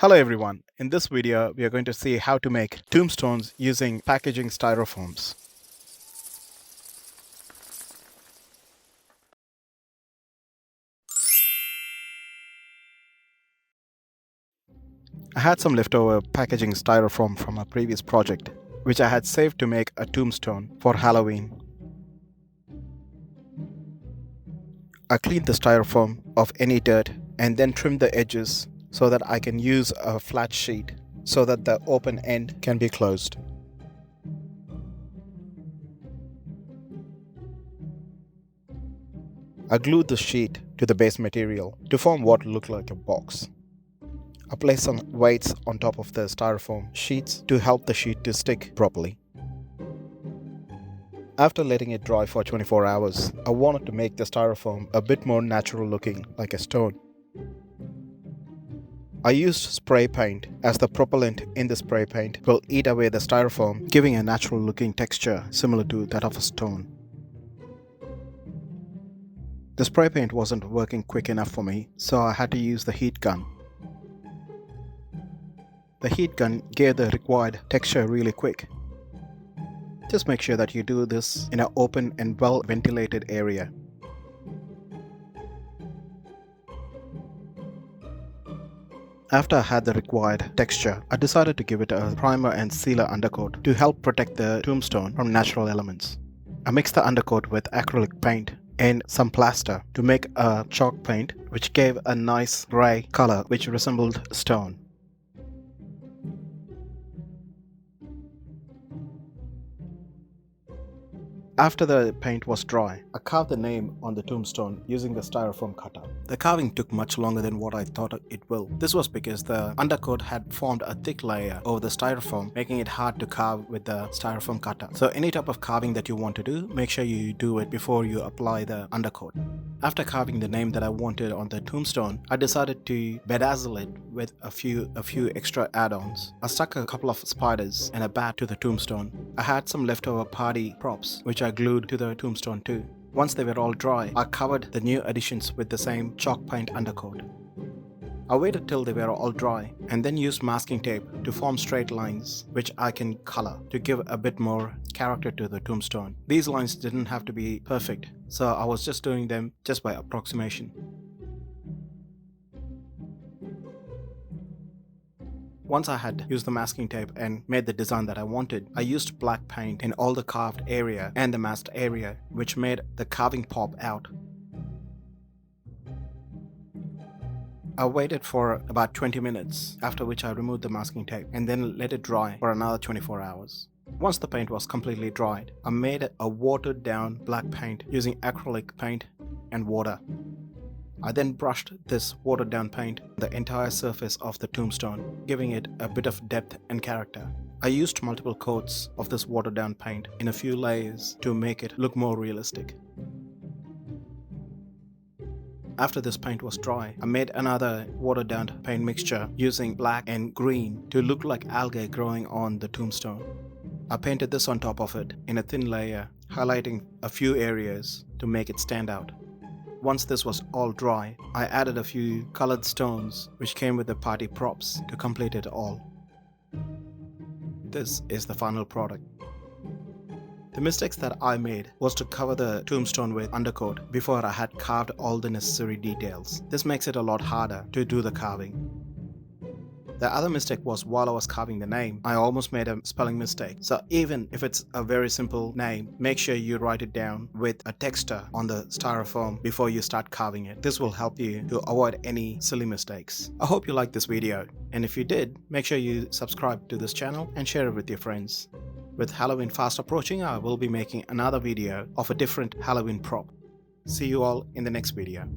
Hello everyone, in this video we are going to see how to make tombstones using packaging styrofoams. I had some leftover packaging styrofoam from a previous project, which I had saved to make a tombstone for Halloween. I cleaned the styrofoam of any dirt and then trimmed the edges so that I can use a flat sheet so that the open end can be closed. I glued the sheet to the base material to form what looked like a box. I placed some weights on top of the styrofoam sheets to help the sheet to stick properly. After letting it dry for 24 hours, I wanted to make the styrofoam a bit more natural looking, like a stone. I used spray paint as the propellant in the spray paint will eat away the styrofoam, giving a natural looking texture similar to that of a stone. The spray paint wasn't working quick enough for me, so I had to use the heat gun. The heat gun gave the required texture really quick. Just make sure that you do this in an open and well ventilated area. After I had the required texture, I decided to give it a primer and sealer undercoat to help protect the tombstone from natural elements. I mixed the undercoat with acrylic paint and some plaster to make a chalk paint which gave a nice grey color which resembled stone. After the paint was dry, I carved the name on the tombstone using the styrofoam cutter. The carving took much longer than what I thought it will. This was because the undercoat had formed a thick layer over the styrofoam, making it hard to carve with the styrofoam cutter. So any type of carving that you want to do, make sure you do it before you apply the undercoat. After carving the name that I wanted on the tombstone, I decided to bedazzle it with a few extra add-ons. I stuck a couple of spiders and a bat to the tombstone. I had some leftover party props which I glued to the tombstone too. Once they were all dry, I covered the new additions with the same chalk paint undercoat. I waited till they were all dry and then used masking tape to form straight lines which I can color to give a bit more character to the tombstone. These lines didn't have to be perfect, so I was just doing them just by approximation. Once I had used the masking tape and made the design that I wanted, I used black paint in all the carved area and the masked area, which made the carving pop out. I waited for about 20 minutes, after which I removed the masking tape and then let it dry for another 24 hours. Once the paint was completely dried, I made a watered down black paint using acrylic paint and water. I then brushed this watered down paint on the entire surface of the tombstone, giving it a bit of depth and character. I used multiple coats of this watered down paint in a few layers to make it look more realistic. After this paint was dry, I made another watered down paint mixture using black and green to look like algae growing on the tombstone. I painted this on top of it in a thin layer, highlighting a few areas to make it stand out. Once this was all dry, I added a few colored stones which came with the party props to complete it all. This is the final product. The mistakes that I made was to cover the tombstone with undercoat before I had carved all the necessary details. This makes it a lot harder to do the carving. The other mistake was while I was carving the name, I almost made a spelling mistake. So even if it's a very simple name, make sure you write it down with a texture on the styrofoam before you start carving it. This will help you to avoid any silly mistakes. I hope you liked this video, and if you did, make sure you subscribe to this channel and share it with your friends. With Halloween fast approaching, I will be making another video of a different Halloween prop. See you all in the next video.